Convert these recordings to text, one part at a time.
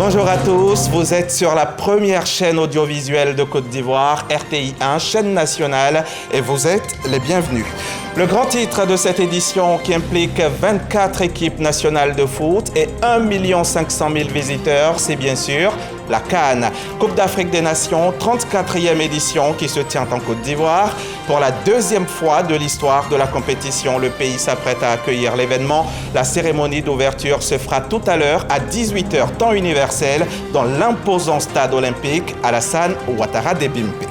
Bonjour à tous, vous êtes sur la première chaîne audiovisuelle de Côte d'Ivoire, RTI1, chaîne nationale, et vous êtes les bienvenus. Le grand titre de cette édition qui implique 24 équipes nationales de foot et 1 500 000 visiteurs, c'est bien sûr la CAN, Coupe d'Afrique des Nations, 34e édition qui se tient en Côte d'Ivoire. Pour la deuxième fois de l'histoire de la compétition, le pays s'apprête à accueillir l'événement. La cérémonie d'ouverture se fera tout à l'heure à 18 h, temps universel, dans l'imposant stade olympique Alassane Ouattara de Bimpe.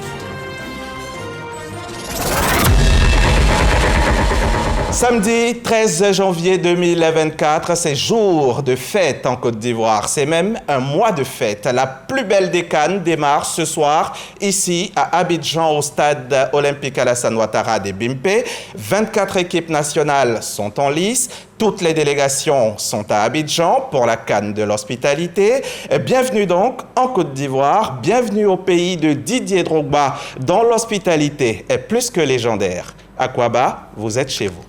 Samedi 13 janvier 2024, c'est jour de fête en Côte d'Ivoire. C'est même un mois de fête. La plus belle des CAN démarre ce soir ici à Abidjan au stade olympique Alassane Ouattara de Bimpe. 24 équipes nationales sont en lice. Toutes les délégations sont à Abidjan pour la CAN de l'hospitalité. Bienvenue donc en Côte d'Ivoire. Bienvenue au pays de Didier Drogba dont l'hospitalité est plus que légendaire. Akwaba, vous êtes chez vous.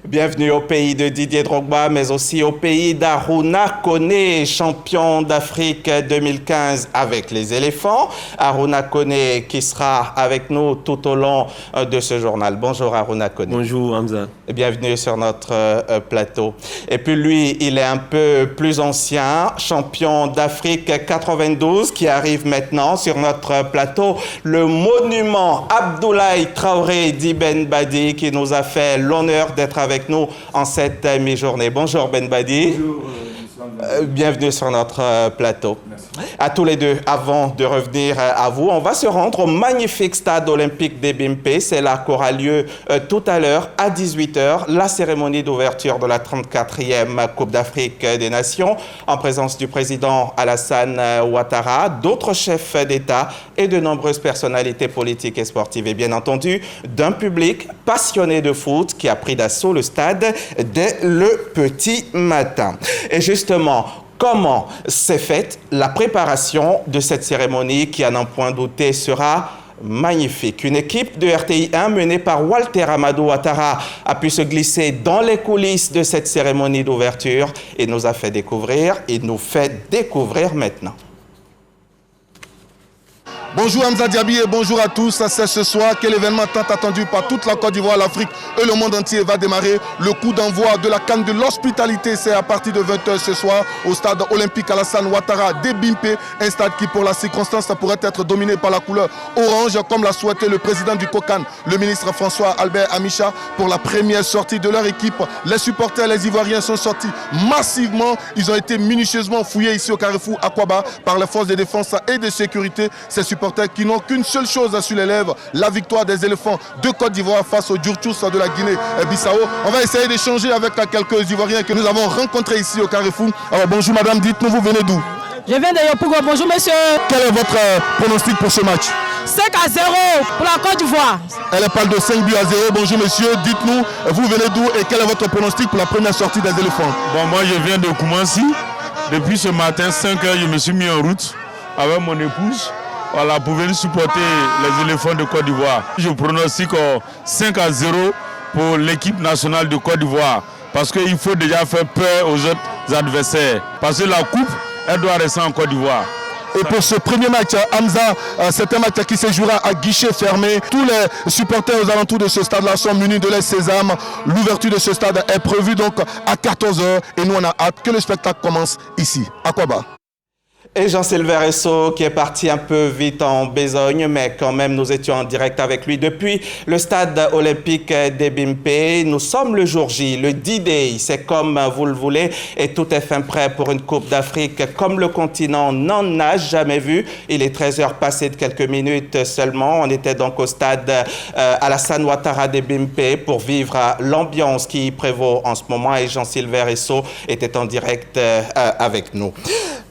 Bienvenue au pays de Didier Drogba, mais aussi au pays d'Aruna Koné, champion d'Afrique 2015 avec les éléphants. Aruna Koné qui sera avec nous tout au long de ce journal. Bonjour Aruna Koné. Bonjour Hamza. Bienvenue sur notre plateau. Et puis lui, il est un peu plus ancien, champion d'Afrique 92 qui arrive maintenant sur notre plateau. Le monument Abdoulaye Traoré d'Ibn Badi qui nous a fait l'honneur d'être avec nous en cette mi-journée. Bonjour Ben Badi. Bonjour. Bienvenue sur notre plateau. Merci. À tous les deux, avant de revenir à vous, on va se rendre au magnifique stade olympique de Bimpe. C'est là qu'aura lieu tout à l'heure à 18 h la cérémonie d'ouverture de la 34e Coupe d'Afrique des Nations en présence du président Alassane Ouattara, d'autres chefs d'État et de nombreuses personnalités politiques et sportives. Et bien entendu, d'un public passionné de foot qui a pris d'assaut le stade dès le petit matin. Et justement, comment s'est faite la préparation de cette cérémonie qui, à n'en point douter, sera magnifique. Une équipe de RTI1 menée par Walter Amadou Ouattara a pu se glisser dans les coulisses de cette cérémonie d'ouverture et nous a fait découvrir, et nous fait découvrir maintenant. Bonjour Hamza Diaby et bonjour à tous. C'est ce soir que l'événement tant attendu par toute la Côte d'Ivoire, l'Afrique et le monde entier va démarrer. Le coup d'envoi de la CAN de l'hospitalité, c'est à partir de 20 h ce soir au stade olympique Alassane Ouattara de Bimpe. Un stade qui pour la circonstance pourrait être dominé par la couleur orange comme l'a souhaité le président du COCAN, le ministre François Albert Amicha. Pour la première sortie de leur équipe, les supporters, les Ivoiriens sont sortis massivement. Ils ont été minutieusement fouillés ici au carrefour Akwaba par les forces de défense et de sécurité. Ces supporters qui n'ont qu'une seule chose sur les lèvres, la victoire des éléphants de Côte d'Ivoire face aux Djurtous de la Guinée-Bissau. On va essayer d'échanger avec quelques Ivoiriens que nous avons rencontrés ici au carrefour. Alors bonjour madame, dites-nous, vous venez d'où? Je viens de Yopougo. Bonjour monsieur. Quel est votre pronostic pour ce match? 5 à 0 pour la Côte d'Ivoire. Elle parle de 5 buts à 0. Bonjour monsieur, dites-nous, vous venez d'où et quel est votre pronostic pour la première sortie des éléphants? Bon, moi je viens de Koumansi. Depuis ce matin, 5 h, je me suis mis en route avec mon épouse. Voilà, pour venir supporter les éléphants de Côte d'Ivoire. Je pronostique 5 à 0 pour l'équipe nationale de Côte d'Ivoire. Parce qu'il faut déjà faire peur aux autres adversaires. Parce que la coupe, elle doit rester en Côte d'Ivoire. Et pour ce premier match, Hamza, c'est un match qui se jouera à guichet fermé. Tous les supporters aux alentours de ce stade-là sont munis de leur sésame. L'ouverture de ce stade est prévue donc à 14 h et nous on a hâte que le spectacle commence ici, à Akwaba. Et Jean-Sylvain Esso qui est parti un peu vite en besogne, mais quand même nous étions en direct avec lui depuis le stade olympique de Bimpe. Nous sommes le jour J, le D-Day, c'est comme vous le voulez et tout est fin prêt pour une Coupe d'Afrique comme le continent n'en a jamais vu. Il est 13 h passé de quelques minutes seulement. On était donc au stade Alassane Ouattara de Bimpe pour vivre l'ambiance qui y prévaut en ce moment et Jean-Sylvain Esso était en direct avec nous.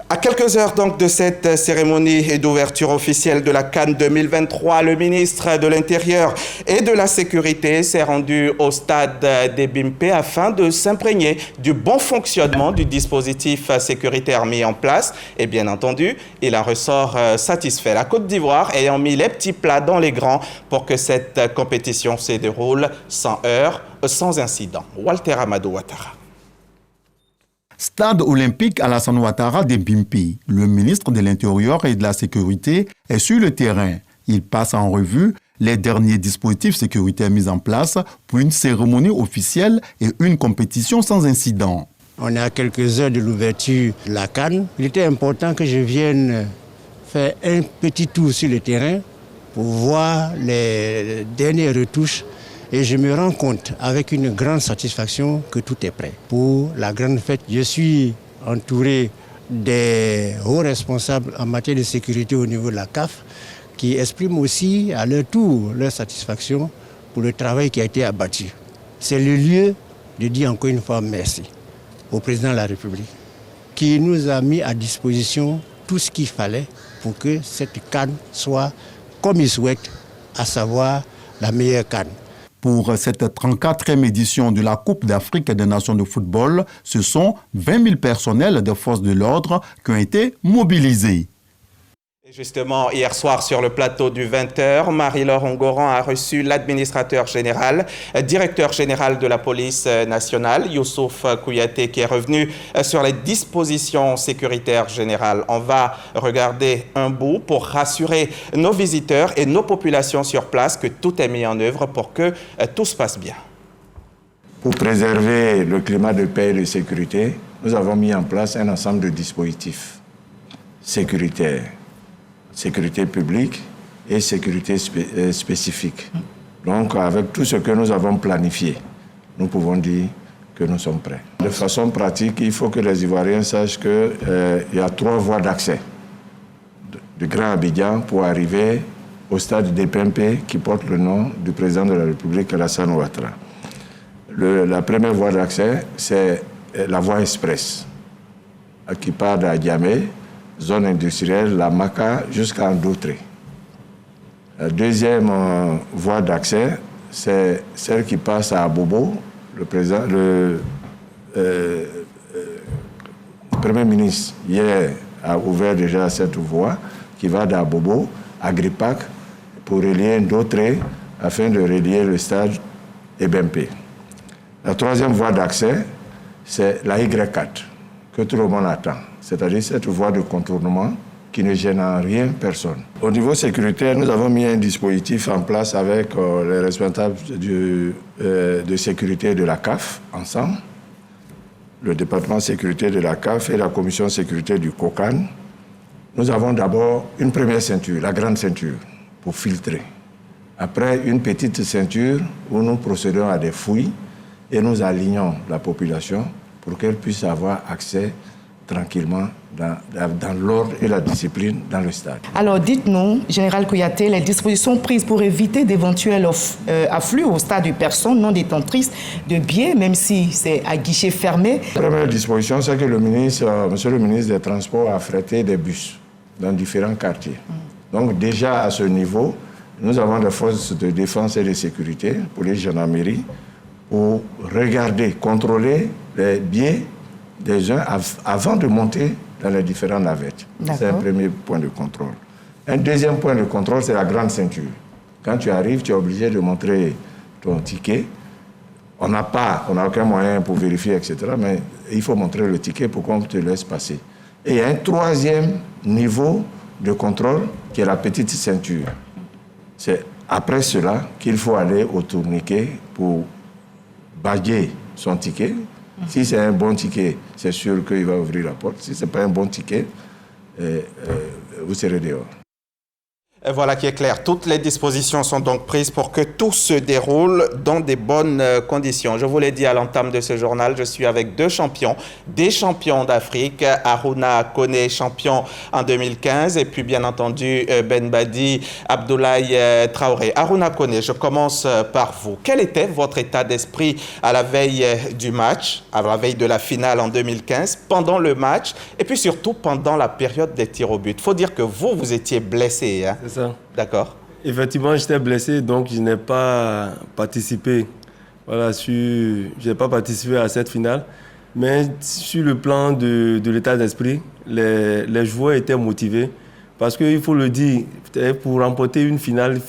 À quelques heures donc de cette cérémonie d'ouverture officielle de la CAN 2023, le ministre de l'Intérieur et de la Sécurité s'est rendu au stade des BIMP afin de s'imprégner du bon fonctionnement du dispositif sécuritaire mis en place. Et bien entendu, il en ressort satisfait. La Côte d'Ivoire ayant mis les petits plats dans les grands pour que cette compétition se déroule sans heurts, sans incident. Walter Amadou Ouattara. Stade olympique Alassane Ouattara des BIMP. Le ministre de l'Intérieur et de la Sécurité est sur le terrain. Il passe en revue les derniers dispositifs sécuritaires mis en place pour une cérémonie officielle et une compétition sans incident. On est à quelques heures de l'ouverture de la CAN. Il était important que je vienne faire un petit tour sur le terrain pour voir les dernières retouches. Et je me rends compte avec une grande satisfaction que tout est prêt pour la grande fête. Je suis entouré des hauts responsables en matière de sécurité au niveau de la CAF qui expriment aussi à leur tour leur satisfaction pour le travail qui a été abattu. C'est le lieu de dire encore une fois merci au président de la République qui nous a mis à disposition tout ce qu'il fallait pour que cette CAN soit comme il souhaite, à savoir la meilleure CAN. Pour cette 34e édition de la Coupe d'Afrique des Nations de football, ce sont 20 000 personnels des forces de l'ordre qui ont été mobilisés. Et justement, hier soir, sur le plateau du 20h, Marie-Laure Ongoran a reçu l'administrateur général, directeur général de la police nationale, Youssouf Kouyaté, qui est revenu sur les dispositions sécuritaires générales. On va regarder un bout pour rassurer nos visiteurs et nos populations sur place que tout est mis en œuvre pour que tout se passe bien. Pour préserver le climat de paix et de sécurité, nous avons mis en place un ensemble de dispositifs sécuritaires. Sécurité publique et sécurité spécifique. Donc, avec tout ce que nous avons planifié, nous pouvons dire que nous sommes prêts. De façon pratique, il faut que les Ivoiriens sachent qu'il y a 3 voies d'accès du Grand Abidjan pour arriver au stade des BIMP qui porte le nom du président de la République, Alassane Ouattara. La première voie d'accès, c'est la voie express qui part d'Adiamé, zone industrielle, la Maca, jusqu'à Ndoutré. La deuxième voie d'accès, c'est celle qui passe à Bobo. Le Premier ministre, hier, a ouvert déjà cette voie qui va d'Abobo à Gripac pour relier Ndoutré afin de relier le stade et BIMP. La troisième voie d'accès, c'est la Y4, que tout le monde attend. C'est-à-dire cette voie de contournement qui ne gêne en rien personne. Au niveau sécuritaire, nous avons mis un dispositif en place avec les responsables de sécurité de la CAF, ensemble, le département sécurité de la CAF et la commission sécurité du COCAN. Nous avons d'abord une première ceinture, la grande ceinture, pour filtrer. Après, une petite ceinture où nous procédons à des fouilles et nous alignons la population pour qu'elle puisse avoir accès tranquillement dans l'ordre et la discipline dans le stade. Alors dites-nous, Général Kouyaté, les dispositions prises pour éviter d'éventuels afflux au stade de personnes non détentrices de billets, même si c'est à guichet fermé. La première disposition, c'est que monsieur le ministre des Transports a affrété des bus dans différents quartiers. Donc déjà à ce niveau, nous avons des forces de défense et de sécurité, police, gendarmerie, pour regarder, contrôler les billets des uns avant de monter dans les différentes navettes. C'est un premier point de contrôle. Un deuxième point de contrôle, c'est la grande ceinture. Quand tu arrives, tu es obligé de montrer ton ticket. On n'a aucun moyen pour vérifier, etc. Mais il faut montrer le ticket pour qu'on te laisse passer. Et il y a un troisième niveau de contrôle qui est la petite ceinture. C'est après cela qu'il faut aller au tourniquet pour badger son ticket. Si c'est un bon ticket, c'est sûr qu'il va ouvrir la porte. Si ce n'est pas un bon ticket, vous serez dehors. Et voilà qui est clair. Toutes les dispositions sont donc prises pour que tout se déroule dans des bonnes conditions. Je vous l'ai dit à l'entame de ce journal, je suis avec deux champions, des champions d'Afrique. Harouna Koné, champion en 2015, et puis bien entendu Benbadi Abdoulaye Traoré. Harouna Koné, je commence par vous. Quel était votre état d'esprit à la veille du match, à la veille de la finale en 2015, pendant le match, et puis surtout pendant la période des tirs au but? Il faut dire que vous étiez blessé. Hein? C'est ça. D'accord. Effectivement, j'étais blessé, donc je n'ai pas participé. Voilà, je n'ai pas participé à cette finale. Mais sur le plan de l'état d'esprit, les joueurs étaient motivés. Parce qu'il faut le dire, pour remporter une finale,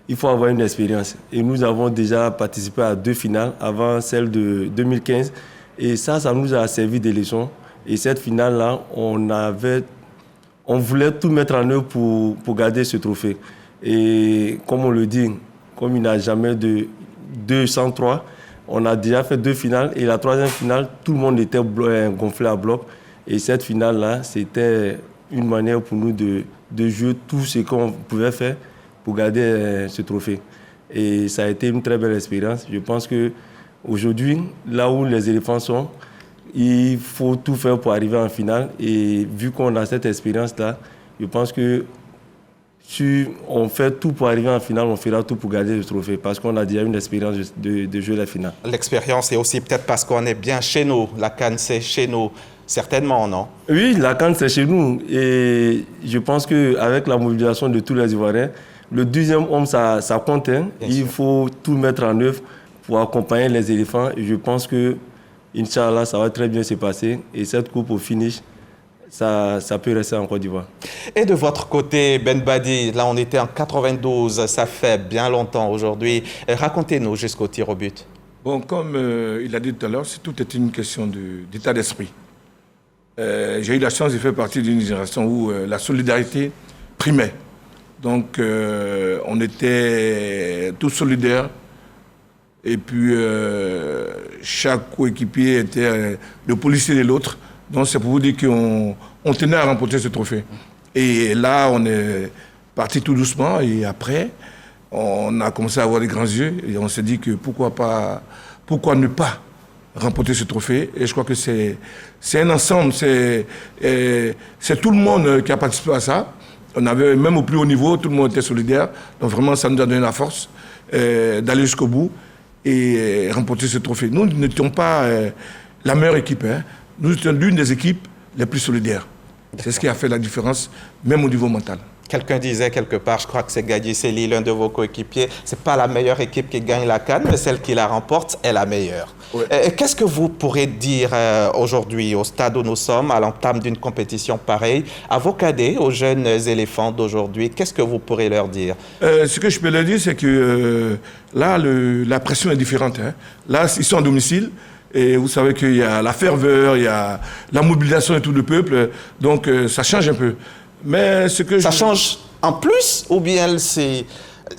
il faut avoir une expérience. Et nous avons déjà participé à 2 finales avant celle de 2015. Et ça nous a servi de leçon. Et cette finale-là, on voulait tout mettre en œuvre pour garder ce trophée. Et comme on le dit, comme il n'y a jamais de 2 sans 3, on a déjà fait 2 finales. Et la 3e finale, tout le monde était gonflé à bloc. Et cette finale-là, c'était une manière pour nous de jouer tout ce qu'on pouvait faire pour garder ce trophée. Et ça a été une très belle expérience. Je pense qu'aujourd'hui, là où les éléphants sont, il faut tout faire pour arriver en finale. Et vu qu'on a cette expérience-là, je pense que si on fait tout pour arriver en finale, on fera tout pour garder le trophée. Parce qu'on a déjà une expérience de jouer la finale. L'expérience est aussi peut-être parce qu'on est bien chez nous. La CAN, c'est chez nous. Certainement, non? Oui, la CAN, c'est chez nous. Et je pense qu'avec la mobilisation de tous les Ivoiriens, le 2e homme, ça compte. Hein. Il faut tout mettre en œuvre pour accompagner les éléphants. Et je pense que Inch'Allah, ça va très bien se passer. Et cette coupe au finish, ça peut rester en Côte d'Ivoire. Et de votre côté, Benbadi, là on était en 92, ça fait bien longtemps aujourd'hui. Racontez-nous jusqu'au tir au but. Bon, comme il a dit tout à l'heure, tout est une question d'état d'esprit. J'ai eu la chance de faire partie d'une génération où la solidarité primait. Donc on était tous solidaires. Et puis, chaque coéquipier était le policier de l'autre. Donc, c'est pour vous dire qu'on tenait à remporter ce trophée. Et là, on est parti tout doucement. Et après, on a commencé à avoir des grands yeux. Et on s'est dit que pourquoi ne pas remporter ce trophée. Et je crois que c'est un ensemble. C'est tout le monde qui a participé à ça. On avait, même au plus haut niveau, tout le monde était solidaire. Donc, vraiment, ça nous a donné la force d'aller jusqu'au bout et remporter ce trophée. Nous n'étions pas la meilleure équipe. Hein. Nous étions l'une des équipes les plus solidaires. C'est ce qui a fait la différence, même au niveau mental. Quelqu'un disait quelque part, je crois que c'est Gadi Seli, l'un de vos coéquipiers, c'est pas la meilleure équipe qui gagne la CAN, mais celle qui la remporte est la meilleure. Ouais. Qu'est-ce que vous pourrez dire aujourd'hui, au stade où nous sommes, à l'entame d'une compétition pareille, à vos cadets, aux jeunes éléphants d'aujourd'hui, qu'est-ce que vous pourrez leur dire? Ce que je peux leur dire, c'est que là, la pression est différente. Hein. Là, ils sont à domicile. Et vous savez qu'il y a la ferveur, il y a la mobilisation de tout le peuple. Donc, ça change un peu. Mais ce que ça change en plus ou bien c'est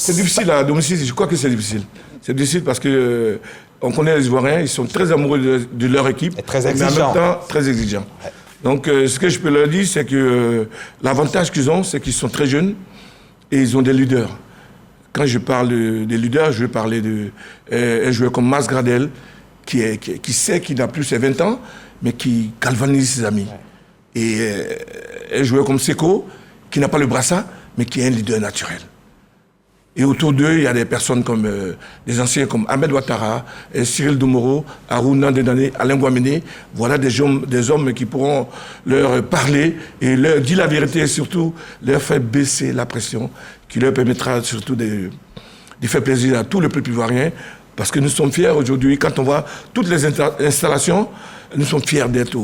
difficile à domicile. Je crois que c'est difficile. C'est difficile parce que on connaît les Ivoiriens, ils sont très amoureux de leur équipe, et très exigeants. Mais en même temps très exigeants. Ouais. Donc ce que je peux leur dire, c'est que l'avantage qu'ils ont, c'est qu'ils sont très jeunes et ils ont des leaders. Quand je parle des leaders, je veux parler d'un joueur comme Mas Gradel, qui sait qu'il n'a plus ses 20 ans, mais qui galvanise ses amis. Ouais. Et un joueur comme Seko, qui n'a pas le brassard, mais qui est un leader naturel. Et autour d'eux, il y a des personnes comme des anciens comme Ahmed Ouattara, Cyril Domoro, Harouna Dendane, Alain Guamene. Voilà des hommes qui pourront leur parler et leur dire la vérité et surtout leur faire baisser la pression, qui leur permettra surtout de faire plaisir à tout le peuple ivoirien. Parce que nous sommes fiers aujourd'hui, quand on voit toutes les installations, nous sommes fiers d'être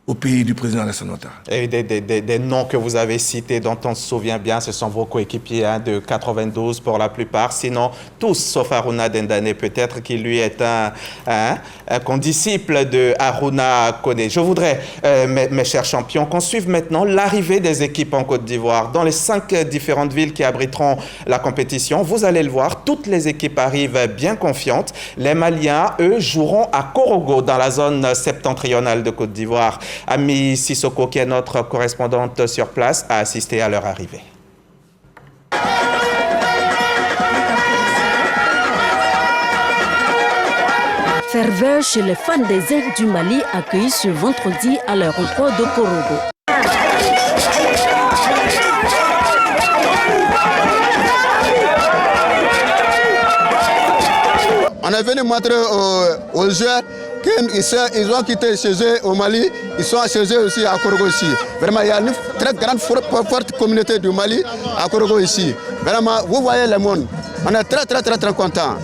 au pays du président Alassane Ouattara. Et des noms que vous avez cités, dont on se souvient bien, ce sont vos coéquipiers de 92 pour la plupart, sinon tous, sauf Harouna Dendane peut-être, qui lui est un condisciple de Harouna Koné. Je voudrais, mes chers champions, qu'on suive maintenant l'arrivée des équipes en Côte d'Ivoire. Dans les 5 différentes villes qui abriteront la compétition, vous allez le voir, toutes les équipes arrivent bien confiantes. Les Maliens, eux, joueront à Korogo, dans la zone septentrionale de Côte d'Ivoire. Ami Sissoko, qui est notre correspondante sur place, a assisté à leur arrivée. ferveur chez les fans des Aigles du Mali accueillis ce vendredi à l'aéroport de Korogo. On est venu montrer aux joueurs qu'ils ont quitté chez eux au Mali, ils sont chez eux aussi à Korogo ici. Vraiment, il y a une très grande, forte communauté du Mali à Korogo ici. Vraiment, vous voyez le monde. On est très contents.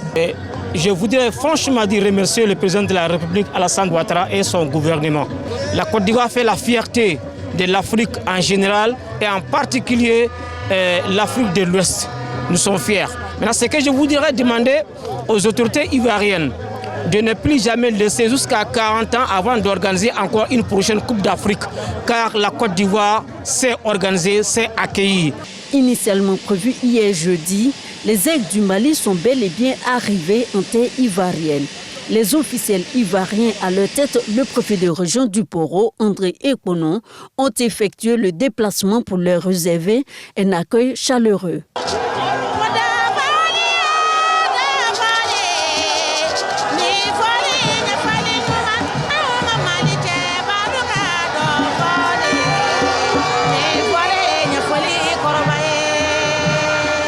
Je voudrais franchement dire remercier le président de la République Alassane Ouattara et son gouvernement. La Côte d'Ivoire fait la fierté de l'Afrique en général et en particulier l'Afrique de l'Ouest. Nous sommes fiers. Maintenant, ce que je voudrais demander aux autorités ivoiriennes de ne plus jamais laisser jusqu'à 40 ans avant d'organiser encore une prochaine Coupe d'Afrique, car la Côte d'Ivoire s'est organisée, s'est accueillie. Initialement prévu hier jeudi, les Aigles du Mali sont bel et bien arrivés en terre ivoirienne. Les officiels ivoiriens, à leur tête le préfet de région du Poro, André Ekonon, ont effectué le déplacement pour leur réserver un accueil chaleureux.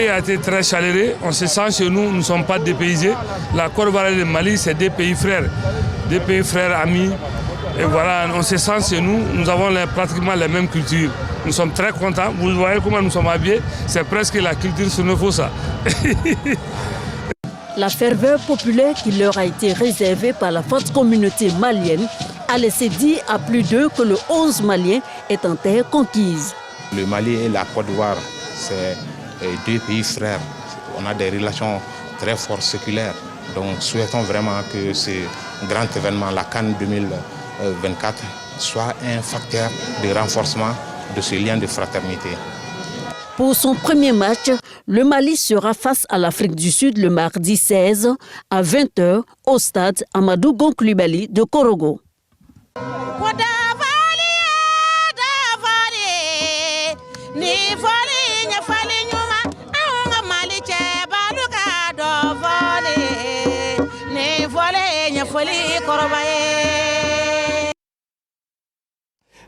A été très chaleureux, on se sent chez nous, nous ne sommes pas dépaysés. La Côte d'Ivoire et le Mali, c'est deux pays frères amis. Et voilà, on se sent chez nous, nous avons pratiquement les mêmes cultures. Nous sommes très contents, vous voyez comment nous sommes habillés, c'est presque la culture Sénéfossa. La ferveur populaire qui leur a été réservée par la forte communauté malienne a laissé dire à plus d'eux que le 11 malien est en terre conquise. Le Mali et la Côte d'Ivoire, c'est deux pays frères. On a des relations très fortes séculaires. Donc souhaitons vraiment que ce grand événement, la CAN 2024, soit un facteur de renforcement de ce lien de fraternité. Pour son premier match, le Mali sera face à l'Afrique du Sud le mardi 16 à 20h au stade Amadou Gon Coulibaly de Korogo.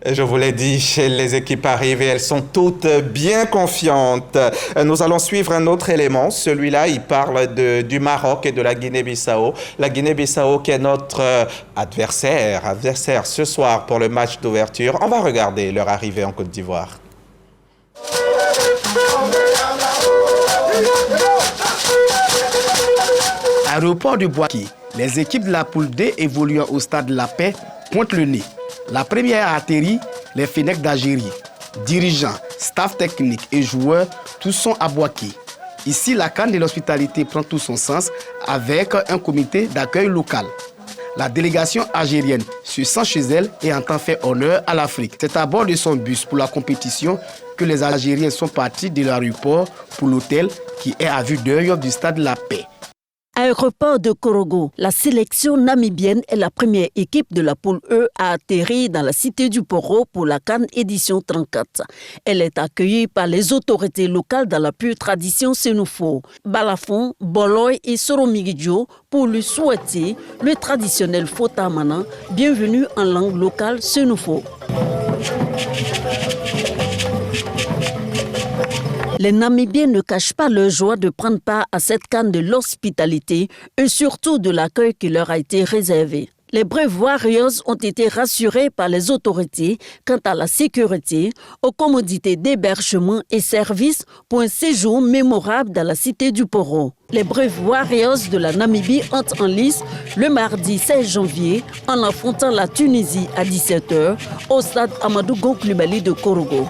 Je vous l'ai dit, les équipes arrivées, elles sont toutes bien confiantes. Nous allons suivre un autre élément. Celui-là, il parle du Maroc et de la Guinée-Bissau. La Guinée-Bissau qui est notre adversaire ce soir pour le match d'ouverture. On va regarder leur arrivée en Côte d'Ivoire. Aéroport de Bouaké, les équipes de la poule D évoluant au stade de la Paix pointent le nez. La première a atterri, les Fennecs d'Algérie. Dirigeants, staff technique et joueurs, tous sont à Bouaké. Ici, la CAN de l'hospitalité prend tout son sens avec un comité d'accueil local. La délégation algérienne se sent chez elle et entend faire honneur à l'Afrique. C'est à bord de son bus pour la compétition que les Algériens sont partis de l'aéroport pour l'hôtel qui est à vue d'œil du stade de la Paix. Aéroport de Korogo, la sélection namibienne est la première équipe de la poule E à atterrir dans la cité du Poro pour la CAN édition 34. Elle est accueillie par les autorités locales dans la pure tradition sénoufo, Balafon, Boloy et Soromigidjo, pour lui souhaiter le traditionnel Fotamana, bienvenue en langue locale sénoufo. Les Namibiens ne cachent pas leur joie de prendre part à cette CAN de l'hospitalité et surtout de l'accueil qui leur a été réservé. Les Brave Warriors ont été rassurés par les autorités quant à la sécurité, aux commodités d'hébergement et services pour un séjour mémorable dans la cité du Poro. Les Brave Warriors de la Namibie entrent en lice le mardi 16 janvier en affrontant la Tunisie à 17h au stade Amadou Gon Coulibaly de Korogo.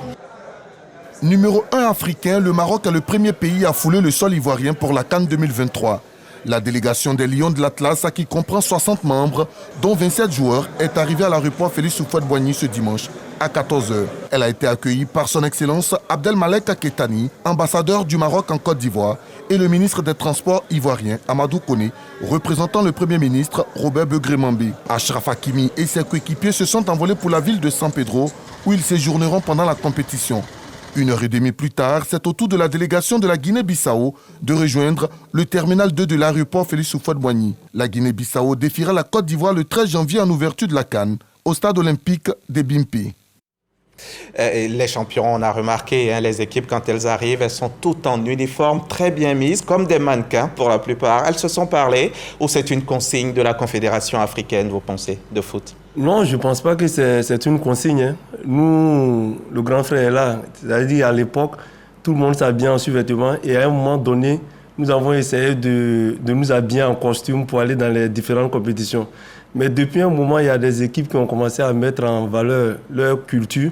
Numéro 1 africain, le Maroc est le premier pays à fouler le sol ivoirien pour la CAN 2023. La délégation des Lions de l'Atlas, qui comprend 60 membres, dont 27 joueurs, est arrivée à l'aéroport Félix Houphouët-Boigny ce dimanche à 14h. Elle a été accueillie par son Excellence Abdelmalek Aketani, ambassadeur du Maroc en Côte d'Ivoire, et le ministre des Transports ivoirien Amadou Koné, représentant le Premier ministre Robert Begré-Mambé. Achraf Hakimi et ses coéquipiers se sont envolés pour la ville de San Pedro, où ils séjourneront pendant la compétition. 1h30 plus tard, c'est au tour de la délégation de la Guinée-Bissau de rejoindre le terminal 2 de l'aéroport Félix Houphouët-Boigny. La Guinée-Bissau défiera la Côte d'Ivoire le 13 janvier en ouverture de la CAN au stade olympique de Bimpi. Les champions, on a remarqué, les équipes, quand elles arrivent, elles sont toutes en uniforme, très bien mises, comme des mannequins pour la plupart. Elles se sont parlé, ou c'est une consigne de la Confédération africaine, vous pensez, de foot? Non, je ne pense pas que c'est une consigne. Nous, le grand frère est là. C'est-à-dire, à l'époque, tout le monde s'habillait en sous-vêtements et à un moment donné, nous avons essayé de nous habiller en costume pour aller dans les différentes compétitions. Mais depuis un moment, il y a des équipes qui ont commencé à mettre en valeur leur culture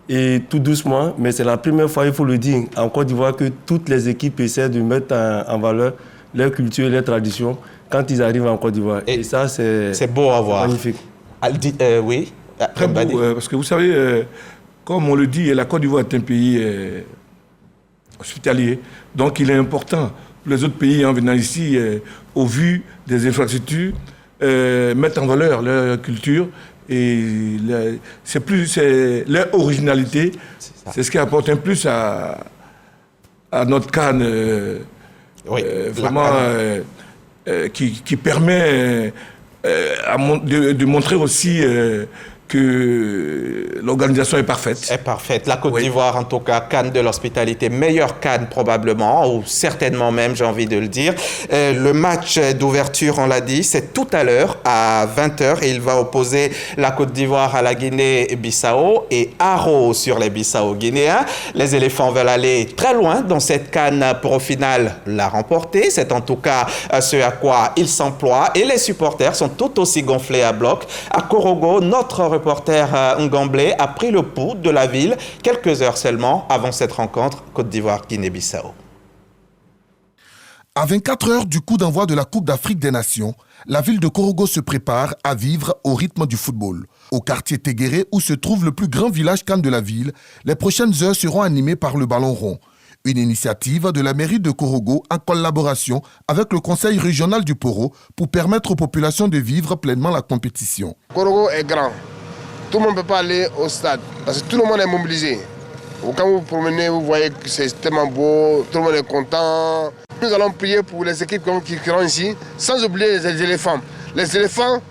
et tout doucement, mais c'est la première fois, il faut le dire, en Côte d'Ivoire que toutes les équipes essaient de mettre en valeur leur culture et leur tradition quand ils arrivent en Côte d'Ivoire. Et ça, c'est beau à voir. Magnifique. Oui. Très beau, parce que vous savez, comme on le dit, la Côte d'Ivoire est un pays hospitalier, donc il est important pour les autres pays en venant ici, au vu des infrastructures, mettre en valeur leur culture et leur originalité. C'est ce qui apporte un plus à notre CAN, vraiment qui permet de montrer aussi que l'organisation est parfaite. Est parfaite. La Côte d'Ivoire, en tout cas, CAN de l'hospitalité, meilleure CAN probablement, ou certainement même, j'ai envie de le dire. Le match d'ouverture, on l'a dit, c'est tout à l'heure, à 20h, et il va opposer la Côte d'Ivoire à la Guinée-Bissau et Haro sur les Bissau-Guinéens. Les éléphants veulent aller très loin dans cette CAN pour au final la remporter. C'est en tout cas ce à quoi ils s'emploient, et les supporters sont tout aussi gonflés à bloc. À Korogo, notre reporter Ngamblé a pris le pouls de la ville quelques heures seulement avant cette rencontre Côte d'Ivoire-Guinée-Bissau. À 24 heures du coup d'envoi de la Coupe d'Afrique des Nations, la ville de Korogo se prépare à vivre au rythme du football. Au quartier Téguéré, où se trouve le plus grand village CAN de la ville, les prochaines heures seront animées par le ballon rond. Une initiative de la mairie de Korogo en collaboration avec le conseil régional du Poro pour permettre aux populations de vivre pleinement la compétition. Korogo est grand. Tout le monde ne peut pas aller au stade parce que tout le monde est mobilisé. Quand vous vous promenez, vous voyez que c'est tellement beau, tout le monde est content. Nous allons prier pour les équipes qui seront ici, sans oublier les éléphants. Les éléphants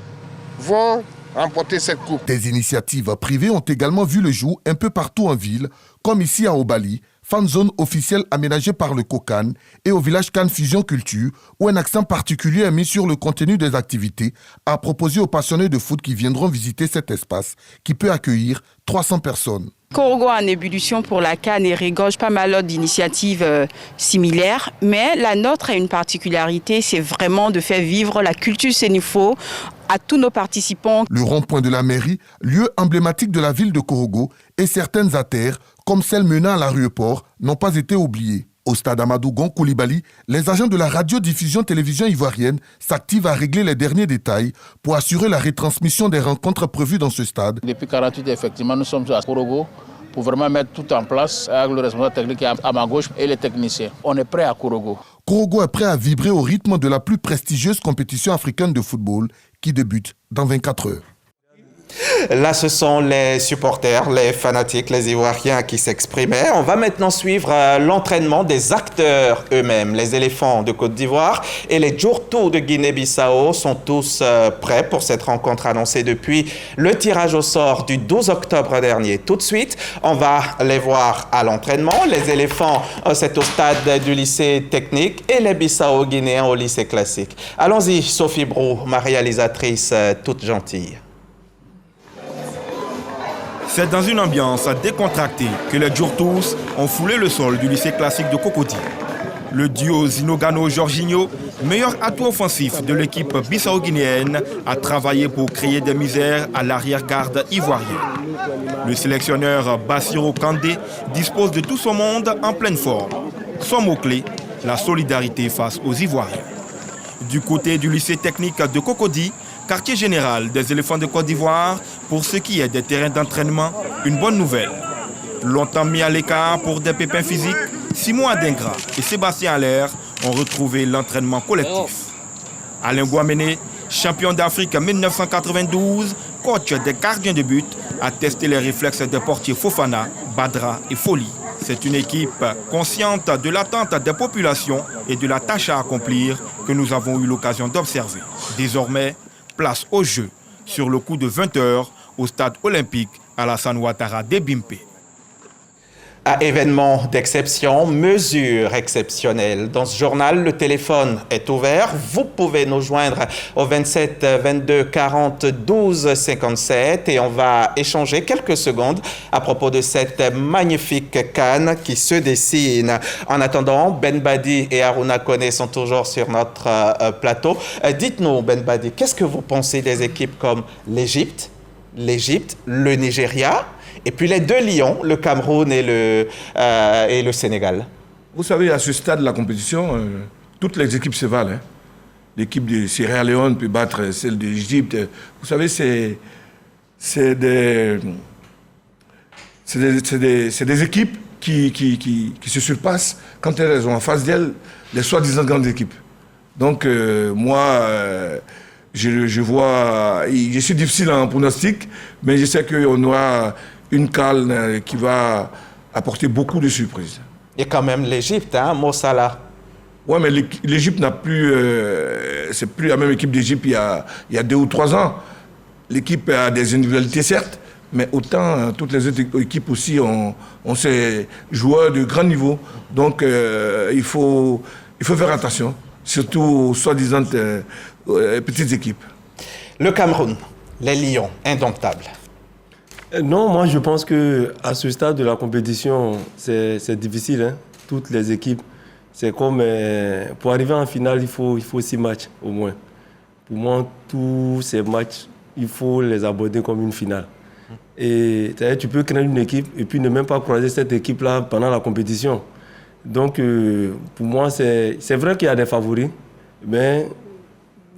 vont remporter cette coupe. Des initiatives privées ont également vu le jour un peu partout en ville, comme ici à Obali, fan zone officielle aménagée par le COCAN, et au village CAN Fusion Culture, où un accent particulier est mis sur le contenu des activités à proposer aux passionnés de foot qui viendront visiter cet espace, qui peut accueillir 300 personnes. Korogo en ébullition pour la CAN et regorge pas mal d'initiatives similaires, mais la nôtre a une particularité, c'est vraiment de faire vivre la culture sénifo à tous nos participants. Le rond-point de la mairie, lieu emblématique de la ville de Korogo, et certaines artères, comme celle menant à l'aéroport, n'ont pas été oubliées. Au stade Amadou Gon Koulibaly, les agents de la radiodiffusion télévision ivoirienne s'activent à régler les derniers détails pour assurer la retransmission des rencontres prévues dans ce stade. Depuis 48, effectivement, nous sommes à Korogo pour vraiment mettre tout en place avec le responsable technique à ma gauche et les techniciens. On est prêt à Korogo. Korogo est prêt à vibrer au rythme de la plus prestigieuse compétition africaine de football qui débute dans 24 heures. Là, ce sont les supporters, les fanatiques, les Ivoiriens qui s'exprimaient. On va maintenant suivre l'entraînement des acteurs eux-mêmes. Les éléphants de Côte d'Ivoire et les Djourtou de Guinée-Bissau sont tous prêts pour cette rencontre annoncée depuis le tirage au sort du 12 octobre dernier. Tout de suite, on va les voir à l'entraînement. Les éléphants, c'est au stade du lycée technique, et les Bissau-Guinéens au lycée classique. Allons-y, Sophie Brou, ma réalisatrice toute gentille. C'est dans une ambiance décontractée que les Djourtous ont foulé le sol du lycée classique de Cocody. Le duo Zinogano-Jorginho, meilleur atout offensif de l'équipe bissau-guinéenne, a travaillé pour créer des misères à l'arrière-garde ivoirienne. Le sélectionneur Bassirou Kandé dispose de tout son monde en pleine forme. Son mot-clé, la solidarité face aux Ivoiriens. Du côté du lycée technique de Cocody, quartier général des éléphants de Côte d'Ivoire, pour ce qui est des terrains d'entraînement, une bonne nouvelle. Longtemps mis à l'écart pour des pépins physiques, Simon Adingra et Sébastien Allaire ont retrouvé l'entraînement collectif. Alain Guaméné, champion d'Afrique 1992, coach des gardiens de but, a testé les réflexes des portiers Fofana, Badra et Foli. C'est une équipe consciente de l'attente des populations et de la tâche à accomplir que nous avons eu l'occasion d'observer. Désormais, place au jeu sur le coup de 20h au stade olympique Alassane Ouattara d'Ebimpe. À événement d'exception, mesures exceptionnelles. Dans ce journal, le téléphone est ouvert. Vous pouvez nous joindre au 27 22 40 12 57 et on va échanger quelques secondes à propos de cette magnifique CAN qui se dessine. En attendant, Ben Badi et Aruna Kone sont toujours sur notre plateau. Dites-nous, Ben Badi, qu'est-ce que vous pensez des équipes comme l'Égypte, le Nigeria et puis les deux lions, le Cameroun et le Sénégal? Vous savez, à ce stade de la compétition, toutes les équipes se valent. Hein. L'équipe de Sierra Leone peut battre celle de l'Égypte. Vous savez, c'est des équipes qui se surpassent quand elles ont en face d'elles les soi-disant grandes équipes. Donc, moi, je vois... Je suis difficile en pronostic, mais je sais qu'on aura une CAN qui va apporter beaucoup de surprises. Et quand même l'Égypte, hein, Mo Salah. Oui, mais l'Égypte n'a plus... c'est plus la même équipe d'Égypte il y a 2 ou 3 ans. L'équipe a des individualités, certes, mais autant toutes les autres équipes aussi ont ces joueurs de grand niveau. Donc, il faut faire attention, surtout aux soi-disant petites équipes. Le Cameroun, les Lions, indomptables. Non, moi je pense qu'à ce stade de la compétition, c'est difficile. Hein. Toutes les équipes, c'est comme... pour arriver en finale, il faut 6 matchs au moins. Pour moi, tous ces matchs, il faut les aborder comme une finale. Et tu peux créer une équipe et puis ne même pas croiser cette équipe-là pendant la compétition. Donc pour moi, c'est vrai qu'il y a des favoris, mais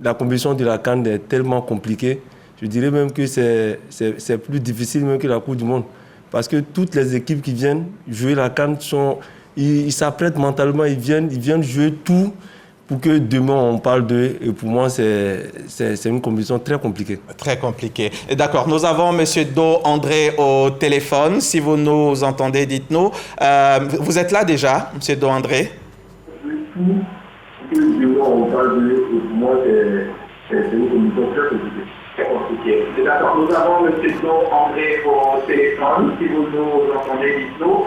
la compétition de la CAN est tellement compliquée. Je dirais même que c'est plus difficile même que la Coupe du Monde. Parce que toutes les équipes qui viennent jouer la CAN, ils s'apprêtent mentalement, ils viennent jouer tout pour que demain on parle d'eux. Et pour moi, c'est une compétition très compliquée. Très compliquée. D'accord, nous avons M. Do André au téléphone. Si vous nous entendez, dites-nous. Vous êtes là déjà, M. Do André? On parle d'eux, et pour moi, c'est une compétition très compliquée. D'accord, nous avons M. Do André au téléphone. Si vous nous entendez, dites-nous.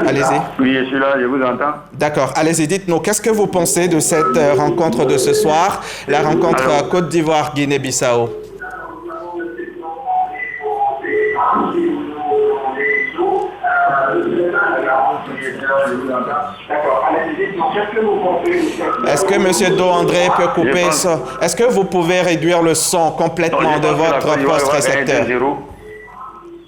Allez-y. Oui, je suis là, je vous entends. D'accord, allez-y, dites-nous, qu'est-ce que vous pensez de cette rencontre de ce soir, la rencontre Côte d'Ivoire-Guinée-Bissau? Est-ce que M. Do André peut couper ça? Est-ce que vous pouvez réduire le son complètement de votre poste récepteur?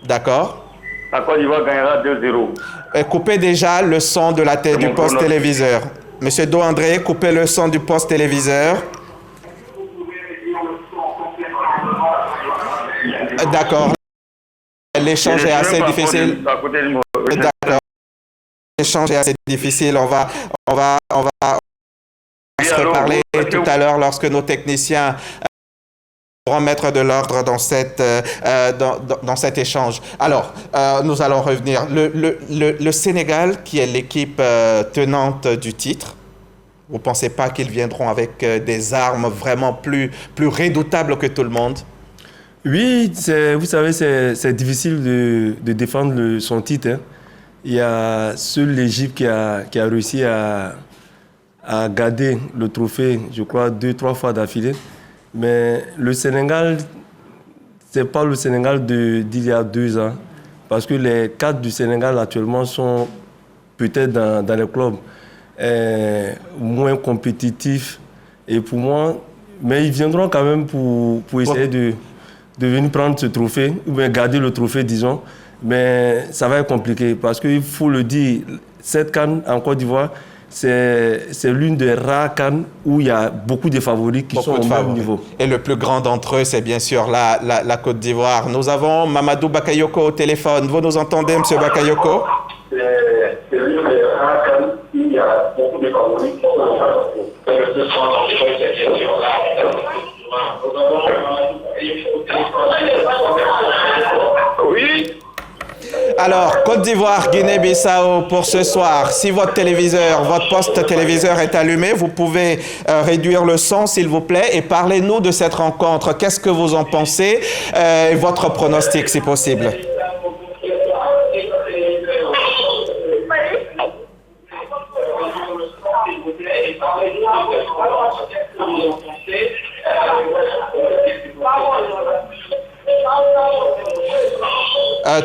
D'accord. La Côte d'Ivoire gagnera 2-0. Coupez déjà le son de la tête du poste téléviseur. M. Do André, coupez le son du poste téléviseur. D'accord. L'échange est assez difficile. D'accord. L'échange est assez difficile. On va se reparler tout à l'heure lorsque nos techniciens pourront mettre de l'ordre dans cet échange. Alors, nous allons revenir. Le Sénégal, qui est l'équipe tenante du titre, vous ne pensez pas qu'ils viendront avec des armes vraiment plus redoutables que tout le monde? Oui, vous savez, c'est difficile de défendre son titre. Hein. Il y a seul l'Égypte qui a réussi à garder le trophée, je crois, 2-3 fois d'affilée. Mais le Sénégal, ce n'est pas le Sénégal d'il y a 2 ans. Parce que les cadres du Sénégal actuellement sont peut-être dans les clubs moins compétitifs. Et pour moi, mais ils viendront quand même pour essayer de venir prendre ce trophée, ou bien garder le trophée, disons. Mais ça va être compliqué parce qu'il faut le dire, cette CAN en Côte d'Ivoire, c'est l'une des rares CAN où il y a beaucoup de favoris qui sont au même niveau. Et le plus grand d'entre eux, c'est bien sûr la Côte d'Ivoire. Nous avons Mamadou Bakayoko au téléphone. Vous nous entendez, M. Bakayoko? C'est l'une des rares CAN où il y a beaucoup de favoris qui sont au même niveau. Oui. Alors, Côte d'Ivoire, Guinée-Bissau pour ce soir. Si votre poste téléviseur est allumé, vous pouvez réduire le son, s'il vous plaît, et parlez-nous de cette rencontre. Qu'est-ce que vous en pensez et votre pronostic, si possible.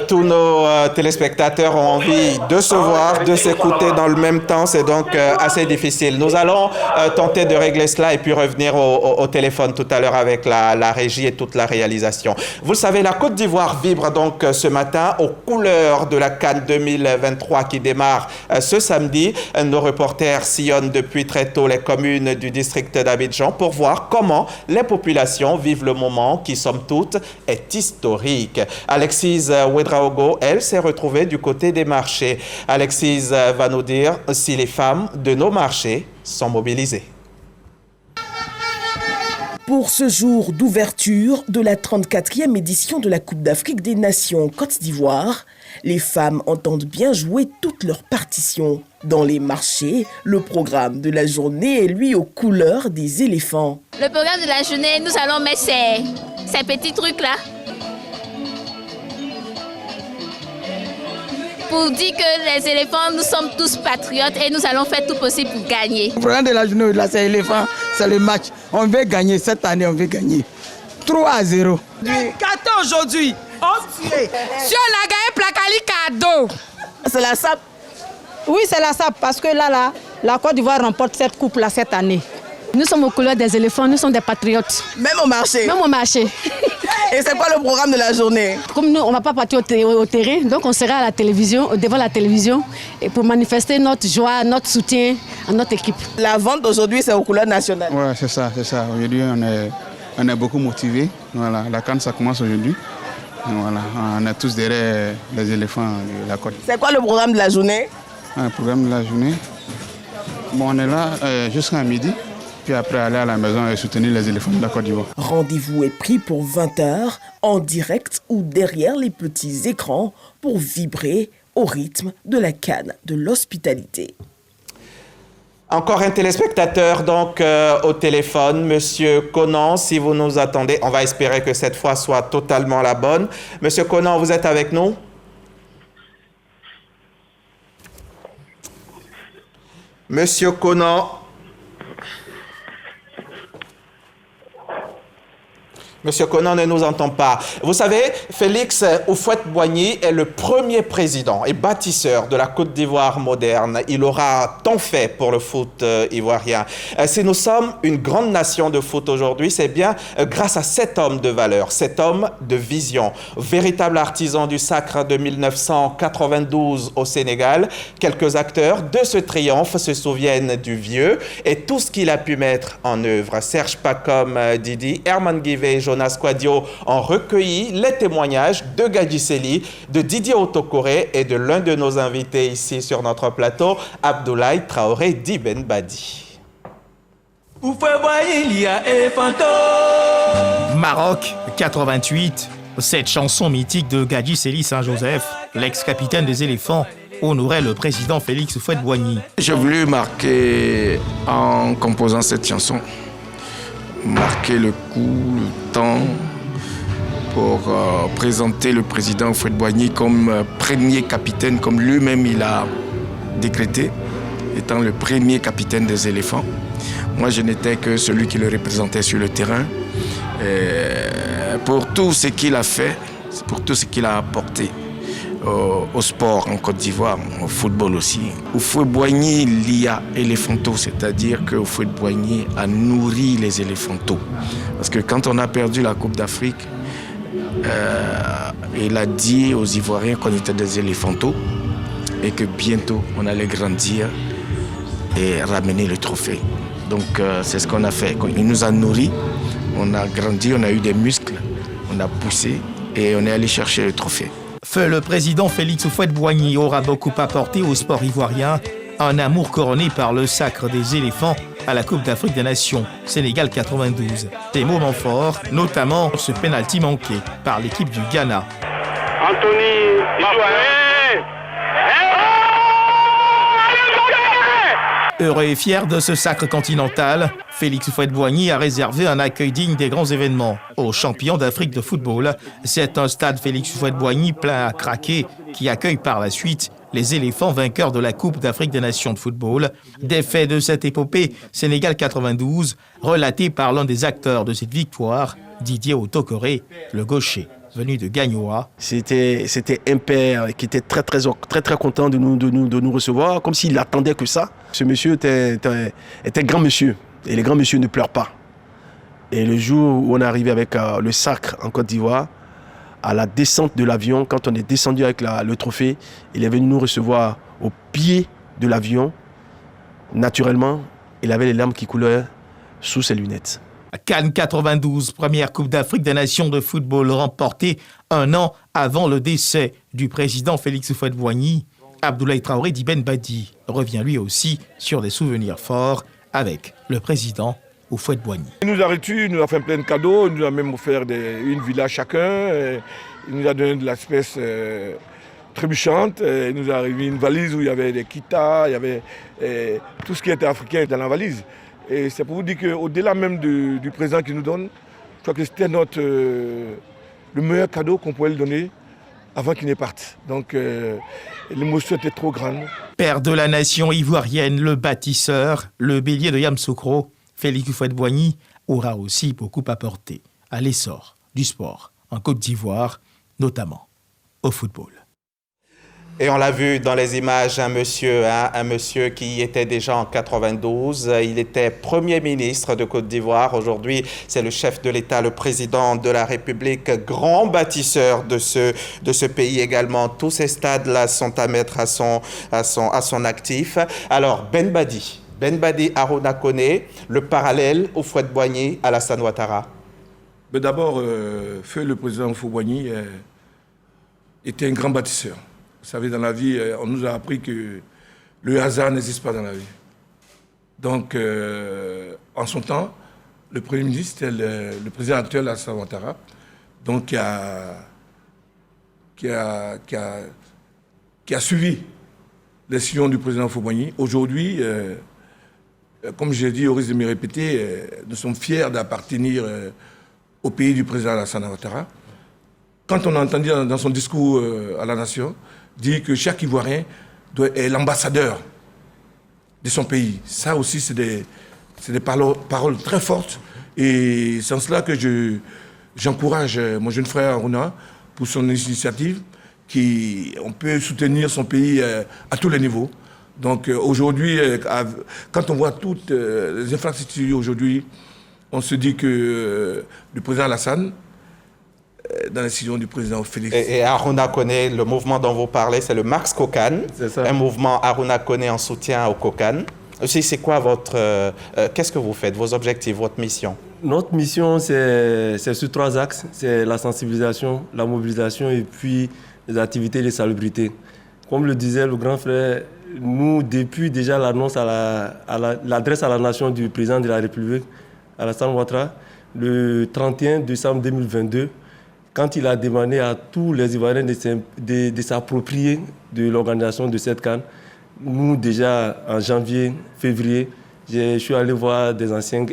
Tous nos téléspectateurs ont envie de se voir, de s'écouter dans le même temps. C'est donc assez difficile. Nous allons tenter de régler cela et puis revenir au téléphone tout à l'heure avec la régie et toute la réalisation. Vous le savez, la Côte d'Ivoire vibre donc ce matin aux couleurs de la CAN 2023 qui démarre ce samedi. Nos reporters sillonnent depuis très tôt les communes du district d'Abidjan pour voir comment les populations vivent le moment qui, somme toute, est historique. Alexis Ouedraogo, elle, s'est retrouvée du côté des marchés. Alexis va nous dire si les femmes de nos marchés sont mobilisées. Pour ce jour d'ouverture de la 34e édition de la Coupe d'Afrique des Nations Côte d'Ivoire, les femmes entendent bien jouer toutes leurs partitions. Dans les marchés, le programme de la journée est lui aux couleurs des éléphants. Le programme de la journée, nous allons mettre ces petits trucs-là pour dire que les éléphants, nous sommes tous patriotes et nous allons faire tout possible pour gagner. Le programme de la journée, là, c'est l'éléphant, c'est le match. On veut gagner, cette année, on veut gagner. 3-0. Carton aujourd'hui. Si on a gagné Placali cadeau. C'est la SAP. Oui, c'est la SAP parce que là, la Côte d'Ivoire remporte cette coupe-là cette année. Nous sommes aux couleurs des éléphants, nous sommes des patriotes. Même au marché. Même au marché. Et c'est quoi le programme de la journée? Comme nous, on ne va pas partir au terrain, donc on sera à la télévision, devant la télévision, et pour manifester notre joie, notre soutien à notre équipe. La vente aujourd'hui, c'est aux couleurs nationales. Oui, c'est ça. Aujourd'hui, on est beaucoup motivés. Voilà, la CAN, ça commence aujourd'hui. Voilà, on est tous derrière les éléphants de la côte. C'est quoi le programme de la journée? Le programme de la journée, on est là jusqu'à midi, puis après aller à la maison et soutenir les éléphants de la Côte d'Ivoire. Rendez-vous est pris pour 20h, en direct ou derrière les petits écrans, pour vibrer au rythme de la CAN de l'hospitalité. Encore un téléspectateur donc au téléphone, Monsieur Conan, si vous nous attendez, on va espérer que cette fois soit totalement la bonne. Monsieur Conan, vous êtes avec nous? Monsieur Conan. Monsieur Conan ne nous entend pas. Vous savez, Félix Houphouët-Boigny est le premier président et bâtisseur de la Côte d'Ivoire moderne. Il aura tant fait pour le foot ivoirien. Si nous sommes une grande nation de foot aujourd'hui, c'est bien grâce à cet homme de valeur, cet homme de vision, véritable artisan du sacre de 1992 au Sénégal. Quelques acteurs de ce triomphe se souviennent du vieux et tout ce qu'il a pu mettre en œuvre. Serge Pacom Didi, Herman Guivet et Jonas Quadio ont recueilli les témoignages de Gadji Sely, de Didier Otokoré et de l'un de nos invités ici sur notre plateau, Abdoulaye Traoré Diben Badi. Maroc 88, cette chanson mythique de Gadji Sely Saint-Joseph, l'ex-capitaine des éléphants, honorait le président Félix Houphouët-Boigny. J'ai voulu marquer en composant cette chanson. Marquer le coup, le temps pour présenter le président Houphouët-Boigny comme premier capitaine, comme lui-même il a décrété, étant le premier capitaine des éléphants. Moi, je n'étais que celui qui le représentait sur le terrain. Et pour tout ce qu'il a fait, pour tout ce qu'il a apporté au sport en Côte d'Ivoire, au football aussi. Houphouët-Boigny lia éléphanto, c'est-à-dire que Houphouët-Boigny a nourri les éléphantos. Parce que quand on a perdu la Coupe d'Afrique, il a dit aux Ivoiriens qu'on était des éléphantos et que bientôt on allait grandir et ramener le trophée. Donc c'est ce qu'on a fait. Il nous a nourris, on a grandi, on a eu des muscles, on a poussé et on est allé chercher le trophée. Feu le président Félix Houphouët-Boigny aura beaucoup apporté au sport ivoirien, un amour couronné par le sacre des éléphants à la Coupe d'Afrique des Nations, Sénégal 92. Des moments forts, notamment ce pénalty manqué par l'équipe du Ghana. Anthony, il joue Heureux et fier de ce sacre continental, Félix Houphouët-Boigny a réservé un accueil digne des grands événements. Aux champions d'Afrique de football, c'est un stade Félix Houphouët-Boigny plein à craquer qui accueille par la suite les éléphants vainqueurs de la Coupe d'Afrique des Nations de football. Des faits de cette épopée Sénégal 92, relatés par l'un des acteurs de cette victoire, Didier Otokoré, le gaucher venu de Gagnoa. C'était un père qui était très content de nous recevoir, comme s'il attendait que ça. Ce monsieur était grand monsieur, et les grands monsieur ne pleurent pas. Et le jour où on est arrivé avec le sacre en Côte d'Ivoire, à la descente de l'avion, quand on est descendu avec le trophée, il est venu nous recevoir au pied de l'avion. Naturellement, il avait les larmes qui coulaient sous ses lunettes. Cannes 92, première Coupe d'Afrique des Nations de football remportée un an avant le décès du président Félix Houphouët-Boigny. Abdoulaye Traoré d'Ibn Badi revient lui aussi sur des souvenirs forts avec le président Houphouët-Boigny. Il nous a reçus, il nous a fait plein de cadeaux, il nous a même offert une villa chacun, il nous a donné de l'espèce trébuchante, il nous a arrivé une valise où il y avait des kitas, il y avait tout ce qui était africain dans la valise. Et c'est pour vous dire qu'au-delà même du présent qu'il nous donne, je crois que c'était le meilleur cadeau qu'on pouvait lui donner avant qu'il ne parte. Donc l'émotion était trop grande. Père de la nation ivoirienne, le bâtisseur, le bélier de Yamoussoukro, Félix Houphouët-Boigny aura aussi beaucoup apporté à l'essor du sport en Côte d'Ivoire, notamment au football. Et on l'a vu dans les images, un monsieur qui était déjà en 92. Il était Premier ministre de Côte d'Ivoire. Aujourd'hui, c'est le chef de l'État, le président de la République, grand bâtisseur de ce pays également. Tous ces stades-là sont à mettre à son actif. Alors, Ben Badi Harouna Koné, le parallèle Houphouët-Boigny, Alassane Ouattara. Mais d'abord, feu le président Houphouët-Boigny était un grand bâtisseur. Vous savez, dans la vie, on nous a appris que le hasard n'existe pas dans la vie. Donc, en son temps, le Premier ministre, c'était le président actuel, Alassane Ouattara, donc qui a suivi les sillons du président Houphouët-Boigny. Aujourd'hui, comme j'ai dit, au risque de me répéter, nous sommes fiers d'appartenir au pays du président Alassane Ouattara. Quand on a entendu dans son discours à la nation dire que chaque Ivoirien est l'ambassadeur de son pays, ça aussi c'est des paroles très fortes, et c'est en cela que j'encourage mon jeune frère Harouna pour son initiative, on peut soutenir son pays à tous les niveaux. Donc aujourd'hui, quand on voit toutes les infrastructures aujourd'hui, on se dit que le président Alassane, dans la décision du président Félix. Et Harouna Koné, le mouvement dont vous parlez, c'est le Max Kokan, un mouvement Harouna Koné en soutien au Kokan. C'est quoi qu'est-ce que vous faites, vos objectifs, votre mission? Notre mission, c'est sur 3 axes. C'est la sensibilisation, la mobilisation et puis les activités de salubrité. Comme le disait le grand frère, nous, depuis déjà l'annonce l'adresse à la nation du président de la République, Alassane Ouattara, le 31 décembre 2022, quand il a demandé à tous les Ivoiriens de s'approprier de l'organisation de cette CAN, nous déjà en janvier, février, je suis allé voir des anciens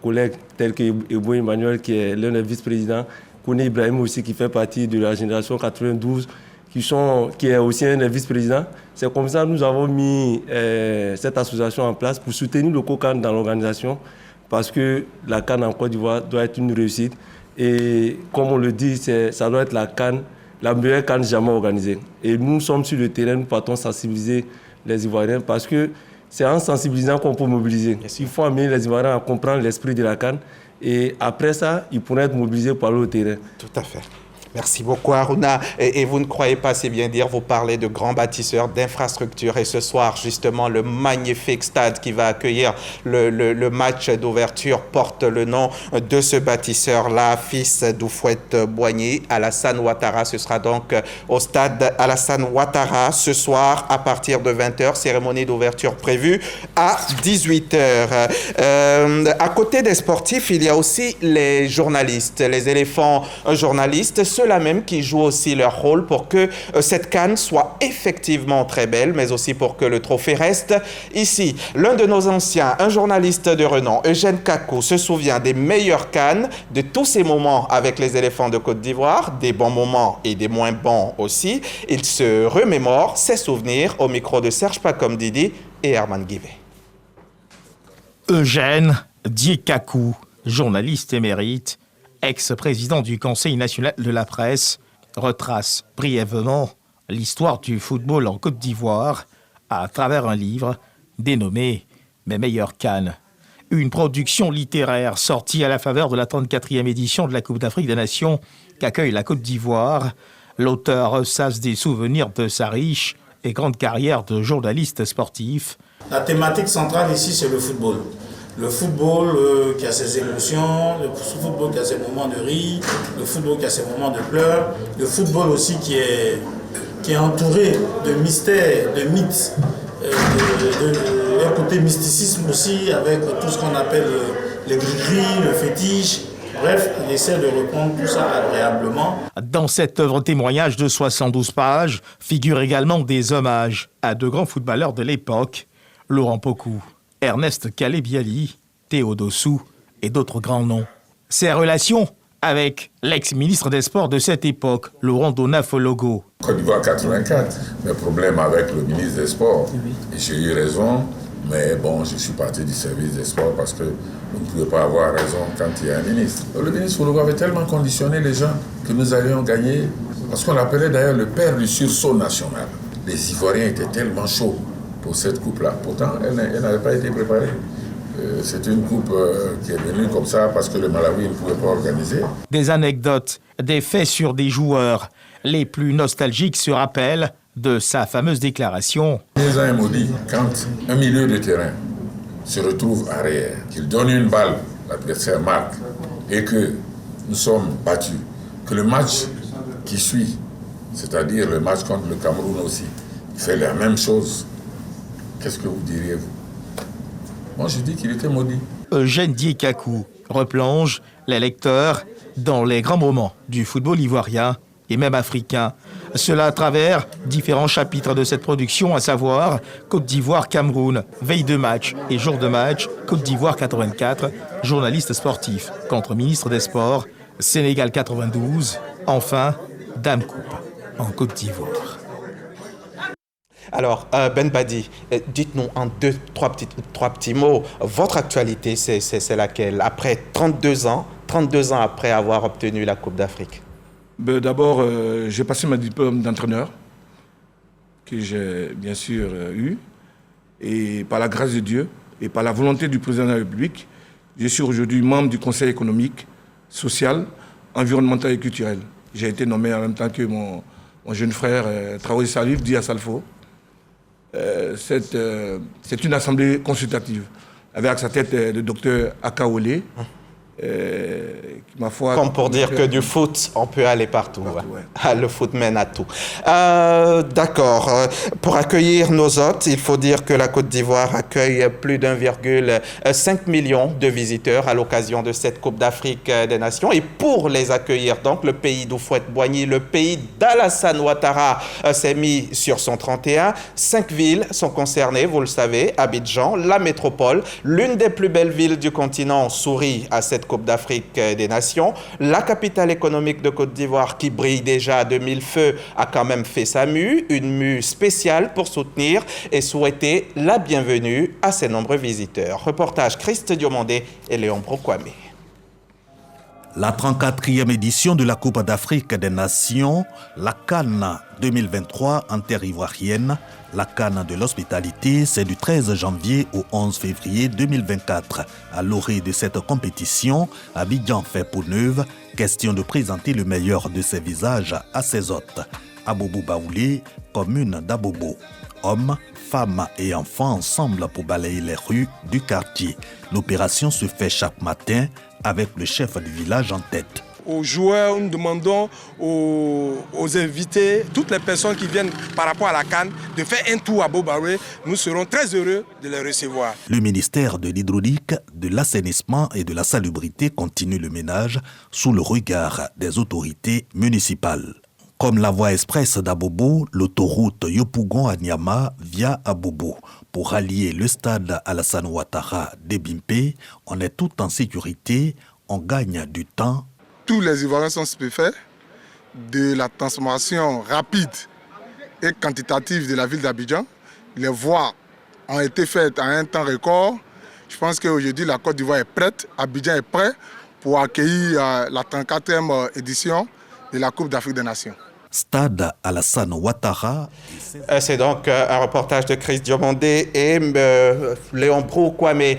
collègues tels que Ebo Emmanuel, qui est l'un des vice-présidents, Koné Ibrahim aussi, qui fait partie de la génération 92, qui est aussi un des vice-présidents. C'est comme ça que nous avons mis cette association en place pour soutenir le COCAN dans l'organisation, parce que la CAN en Côte d'Ivoire doit être une réussite. Et comme on le dit, ça doit être la meilleure CAN jamais organisée. Et nous sommes sur le terrain, nous partons sensibiliser les Ivoiriens, parce que c'est en sensibilisant qu'on peut mobiliser. Il faut amener les Ivoiriens à comprendre l'esprit de la CAN, et après ça, ils pourraient être mobilisés pour aller au terrain. Tout à fait. Merci beaucoup, Harouna. Et vous ne croyez pas, c'est bien dire, vous parlez de grands bâtisseurs, d'infrastructures. Et ce soir, justement, le magnifique stade qui va accueillir le match d'ouverture porte le nom de ce bâtisseur-là, fils d'Houphouët-Boigny, Alassane Ouattara. Ce sera donc au stade Alassane Ouattara ce soir à partir de 20h. Cérémonie d'ouverture prévue à 18h. À côté des sportifs, il y a aussi les journalistes, les éléphants journalistes. ceux-là même qui jouent aussi leur rôle pour que cette CAN soit effectivement très belle, mais aussi pour que le trophée reste ici. L'un de nos anciens, un journaliste de renom, Eugène Kakou, se souvient des meilleures CAN, de tous ces moments avec les éléphants de Côte d'Ivoire, des bons moments et des moins bons aussi. Il se remémore ses souvenirs au micro de Serge Pacom Didi et Herman Guivet. Eugène Diekakou, journaliste émérite, ex-président du Conseil national de la presse, retrace brièvement l'histoire du football en Côte d'Ivoire à travers un livre dénommé « Mes meilleures CAN ». Une production littéraire sortie à la faveur de la 34e édition de la Coupe d'Afrique des Nations qu'accueille la Côte d'Ivoire. L'auteur ressasse des souvenirs de sa riche et grande carrière de journaliste sportif. La thématique centrale ici, c'est le football. Le football qui a ses émotions, le football qui a ses moments de rire, le football qui a ses moments de pleurs, le football aussi qui est entouré de mystères, de mythes, un côté mysticisme aussi avec tout ce qu'on appelle les gris-gris, le fétiche. Bref, il essaie de répondre tout ça agréablement. Dans cette œuvre témoignage de 72 pages figurent également des hommages à de grands footballeurs de l'époque, Laurent Pokou, Ernest Kalé-Bialy, Théo Dossou et d'autres grands noms. Ses relations avec l'ex-ministre des Sports de cette époque, Laurent Donafologo. Côte d'Ivoire 84, mes problèmes avec le ministre des Sports. Et j'ai eu raison, mais bon, je suis parti du service des Sports parce que vous ne pouvez pas avoir raison quand il y a un ministre. Le ministre Fologo avait tellement conditionné les gens que nous allions gagner, parce qu'on l'appelait d'ailleurs le père du sursaut national. Les Ivoiriens étaient tellement chauds pour cette coupe-là. Pourtant, elle n'avait pas été préparée. C'est une coupe qui est venue comme ça parce que le Malawi ne pouvait pas organiser. Des anecdotes, des faits sur des joueurs. Les plus nostalgiques se rappellent de sa fameuse déclaration. Les uns maudits, quand un milieu de terrain se retrouve arrière, qu'il donne une balle, l'adversaire marque, et que nous sommes battus, que le match qui suit, c'est-à-dire le match contre le Cameroun aussi, fait la même chose, qu'est-ce que vous diriez, vous? Moi, je dis qu'il était maudit. Eugène Diekakou replonge les lecteurs dans les grands moments du football ivoirien et même africain. Cela à travers différents chapitres de cette production, à savoir Côte d'Ivoire-Cameroun, veille de match et jour de match, Côte d'Ivoire 84, journaliste sportif contre ministre des Sports, Sénégal 92, enfin Dame Coupe en Côte d'Ivoire. Alors, Ben Badi, dites-nous en trois petits mots, votre actualité, c'est laquelle? Après 32 ans après avoir obtenu la Coupe d'Afrique. D'abord, j'ai passé mon diplôme d'entraîneur, que j'ai bien sûr eu. Et par la grâce de Dieu et par la volonté du président de la République, je suis aujourd'hui membre du Conseil économique, social, environnemental et culturel. J'ai été nommé en même temps que mon jeune frère Traoré Salif, dit à Salfo. C'est une assemblée consultative avec à sa tête le docteur Akaolé. Ma foi, comme pour dire que du foot, on peut aller partout. Ouais. Le foot mène à tout. D'accord. Pour accueillir nos hôtes, il faut dire que la Côte d'Ivoire accueille plus d'1,5 million de visiteurs à l'occasion de cette Coupe d'Afrique des Nations. Et pour les accueillir, donc, le pays d'Houphouët-Boigny, le pays d'Alassane Ouattara s'est mis sur son 31. 5 villes sont concernées, vous le savez. Abidjan, la métropole, l'une des plus belles villes du continent, sourit à cette Coupe d'Afrique des Nations. La capitale économique de Côte d'Ivoire, qui brille déjà de mille feux, a quand même fait sa mue, une mue spéciale pour soutenir et souhaiter la bienvenue à ses nombreux visiteurs. Reportage Christ Diomandé et Léon Brokwame. La 34e édition de la Coupe d'Afrique des Nations, la CAN 2023 en terre ivoirienne, la CAN de l'hospitalité, c'est du 13 janvier au 11 février 2024. À l'orée de cette compétition, Abidjan fait peau neuve, question de présenter le meilleur de ses visages à ses hôtes. Abobo Baoulé, commune d'Abobo. Hommes, femmes et enfants ensemble pour balayer les rues du quartier. L'opération se fait chaque matin avec le chef du village en tête. aux joueurs, nous demandons aux invités, toutes les personnes qui viennent par rapport à la CAN, de faire un tour à Bobaré. Nous serons très heureux de les recevoir. Le ministère de l'Hydraulique, de l'Assainissement et de la Salubrité continue le ménage sous le regard des autorités municipales. Comme la voie express d'Abobo, l'autoroute Yopougon à Niama via Abobo. Pour allier le stade Alassane Ouattara d'Ebimpe, on est tout en sécurité, on gagne du temps. Tous les Ivoiriens sont stupéfaits de la transformation rapide et quantitative de la ville d'Abidjan. Les voies ont été faites en un temps record. Je pense qu'aujourd'hui, la Côte d'Ivoire est prête, Abidjan est prêt pour accueillir la 34e édition de la Coupe d'Afrique des Nations. Stade Alassane Ouattara. C'est donc un reportage de Chris Diomandé et Léon Brou-Kwame.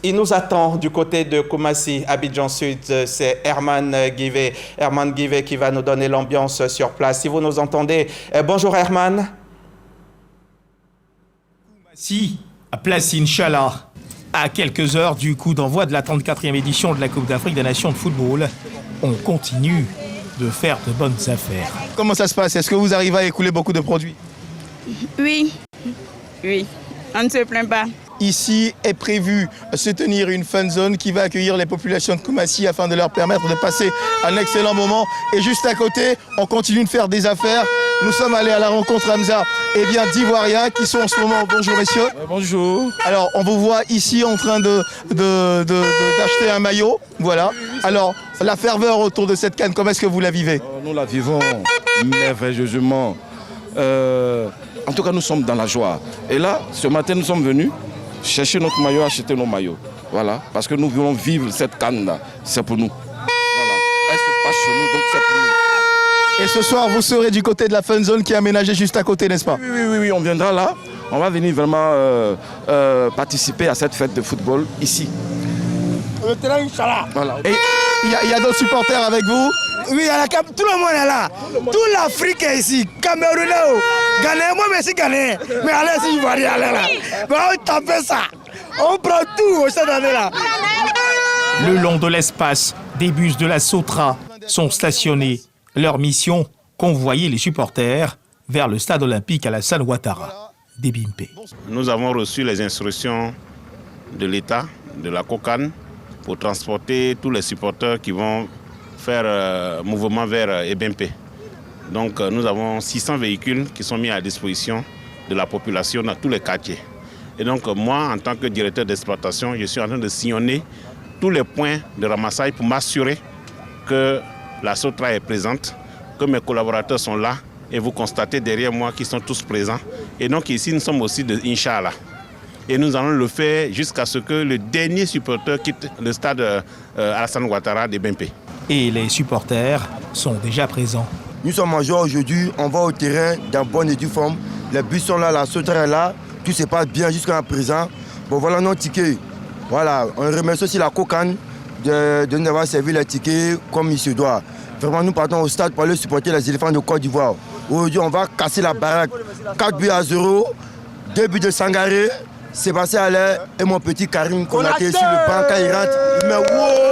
Il nous attend du côté de Koumassi, Abidjan Sud. C'est Herman Guivet. Herman Guivet qui va nous donner l'ambiance sur place. Si vous nous entendez, bonjour Herman. Koumassi, à place Inch'Allah. À quelques heures du coup d'envoi de la 34e édition de la Coupe d'Afrique des Nations de football, on continue de faire de bonnes affaires. Comment ça se passe? Est-ce que vous arrivez à écouler beaucoup de produits? Oui, on ne se plaint pas. Ici est prévu se tenir une fun zone qui va accueillir les populations de Koumassi afin de leur permettre de passer un excellent moment. Et juste à côté, on continue de faire des affaires. Nous sommes allés à la rencontre Hamza d'Ivoiriens qui sont en ce moment. Bonjour messieurs. Bonjour. Alors on vous voit ici en train d'acheter un maillot. Voilà. Alors la ferveur autour de cette canne, comment est-ce que vous la vivez? Nous la vivons merveilleusement. En tout cas, nous sommes dans la joie. Et là, ce matin, nous sommes venus chercher notre maillot, acheter nos maillots. Voilà, parce que nous voulons vivre cette canne-là. C'est pour nous. Voilà. Elle se passe chez nous, donc c'est pour nous. Et ce soir, vous serez du côté de la fun zone qui est aménagée juste à côté, n'est-ce pas? Oui, on viendra là. On va venir vraiment participer à cette fête de football ici. Le terrain, Inch'Allah. Voilà. Et il y a d'autres supporters avec vous? Oui, tout le monde est là. Toute l'Afrique est ici. Camerounais, Ghanéen, moi je suis Ghanéen. Mais allez, si je vais aller là. Mais on tape ça. On prend tout cette année-là. Le long de l'espace, des bus de la Sotra sont stationnés. Leur mission, convoyer les supporters vers le stade olympique Alassane Ouattara d'Ebimpe. Nous avons reçu les instructions de l'État, de la COCAN, pour transporter tous les supporters qui vont faire mouvement vers Ebimpe. Donc nous avons 600 véhicules qui sont mis à disposition de la population dans tous les quartiers. Et donc moi, en tant que directeur d'exploitation, je suis en train de sillonner tous les points de ramassage pour m'assurer que la Sotra est présente, que mes collaborateurs sont là et vous constatez derrière moi qu'ils sont tous présents. Et donc ici, nous sommes aussi de Inch'Allah. Et nous allons le faire jusqu'à ce que le dernier supporter quitte le stade Alassane Ouattara d'Ebimpe. Et les supporters sont déjà présents. Nous sommes en joie aujourd'hui, on va au terrain dans bonne et due forme. Les bus sont là, la Sotra est là, tout se passe bien jusqu'à présent. Bon voilà nos tickets. Voilà, on remercie aussi la COCAN de nous avoir servi les tickets comme il se doit. Vraiment, nous partons au stade pour aller supporter les éléphants de Côte d'Ivoire. Aujourd'hui, on va casser la baraque. 4-0, 2 buts de Sangaré, Sébastien Allaire et mon petit Karim Konaté sur le banc quand il rentre. Mais wow!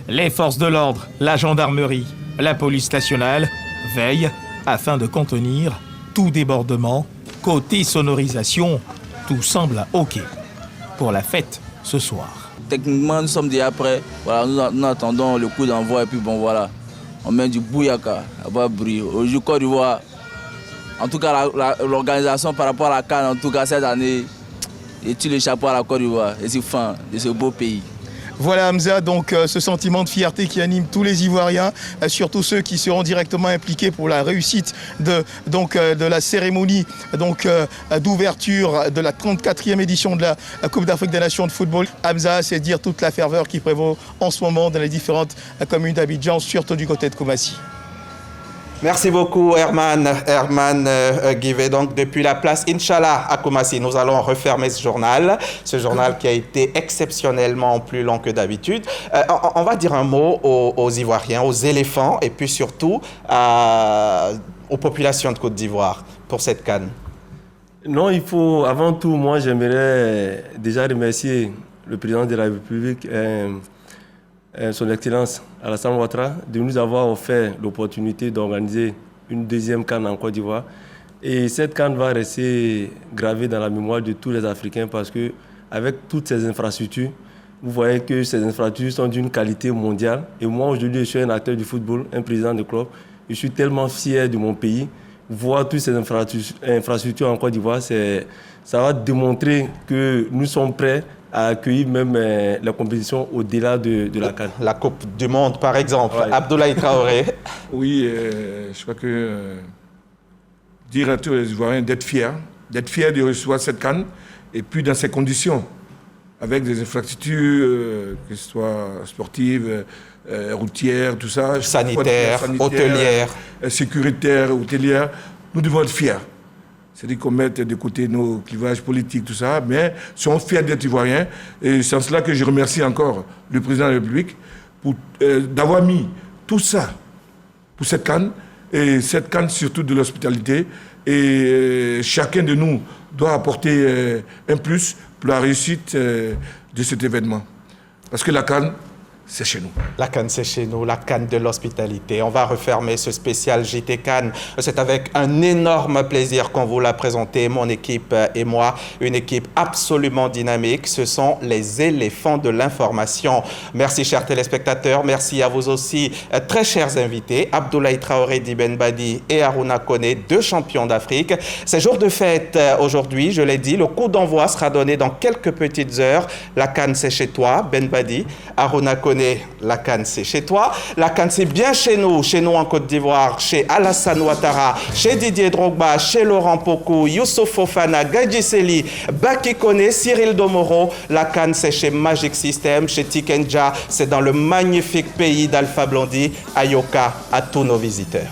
Les forces de l'ordre, la gendarmerie, la police nationale veillent afin de contenir tout débordement. Côté sonorisation, tout semble OK pour la fête ce soir. Techniquement, nous sommes déjà prêts. Voilà, nous attendons le coup d'envoi et puis bon voilà, on met du bouyaka, à bas bruit. Aujourd'hui, Côte d'Ivoire, en tout cas l'organisation par rapport à la CAN, en tout cas cette année, et tu le chapeau à la Côte d'Ivoire et c'est fin de ce beau pays. Voilà Hamza, donc ce sentiment de fierté qui anime tous les Ivoiriens, surtout ceux qui seront directement impliqués pour la réussite de la cérémonie d'ouverture de la 34e édition de la Coupe d'Afrique des Nations de football. Hamza, c'est dire toute la ferveur qui prévaut en ce moment dans les différentes communes d'Abidjan, surtout du côté de Koumassi. Merci beaucoup Herman Guivet. Donc depuis la place Inch'Allah à Koumassi, nous allons refermer ce journal qui a été exceptionnellement plus long que d'habitude. On va dire un mot aux Ivoiriens, aux éléphants et puis surtout aux populations de Côte d'Ivoire pour cette CAN. Non, il faut, avant tout, moi j'aimerais déjà remercier le président de la République son Excellence Alassane Ouattara de nous avoir offert l'opportunité d'organiser une deuxième CAN en Côte d'Ivoire. Et cette CAN va rester gravée dans la mémoire de tous les Africains parce que avec toutes ces infrastructures, vous voyez que ces infrastructures sont d'une qualité mondiale. Et moi, aujourd'hui, je suis un acteur du football, un président de club. Je suis tellement fier de mon pays. Voir toutes ces infrastructures en Côte d'Ivoire, ça va démontrer que nous sommes prêts à accueillir même la compétition au-delà de la CAN. La Coupe du Monde, par exemple. Ouais. Abdoulaye Traoré. Oui, je crois que dire à tous les Ivoiriens d'être fiers de recevoir cette CAN, et puis dans ces conditions, avec des infrastructures, que ce soit sportives, routières, tout ça. Sanitaires, hôtelières. Sécuritaires, hôtelières. Nous devons être fiers. C'est-à-dire qu'on mette de côté nos clivages politiques, tout ça, mais sommes fiers d'être Ivoiriens. Et c'est en cela que je remercie encore le président de la République d'avoir mis tout ça pour cette CAN, et cette CAN surtout de l'hospitalité. Et chacun de nous doit apporter un plus pour la réussite de cet événement. Parce que la CAN, c'est chez nous. La CAN, c'est chez nous, la CAN de l'hospitalité. On va refermer ce spécial JT CAN. C'est avec un énorme plaisir qu'on vous l'a présenté, mon équipe et moi. Une équipe absolument dynamique. Ce sont les éléphants de l'information. Merci, chers téléspectateurs. Merci à vous aussi, très chers invités. Abdoulaye Traoré Ben Badi et Harouna Koné, 2 champions d'Afrique. C'est jour de fête aujourd'hui, je l'ai dit. Le coup d'envoi sera donné dans quelques petites heures. La CAN, c'est chez toi, Ben Badi. Harouna Koné, la CAN, c'est chez toi. La CAN, c'est bien chez nous en Côte d'Ivoire, chez Alassane Ouattara, chez Didier Drogba, chez Laurent Pokou, Youssouf Fofana, Gadji Seli, Baki Koné, Cyril Domoro. La CAN, c'est chez Magic System, chez Tikenja. C'est dans le magnifique pays d'Alpha Blondy. Ayoka à tous nos visiteurs.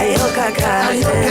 Ayoka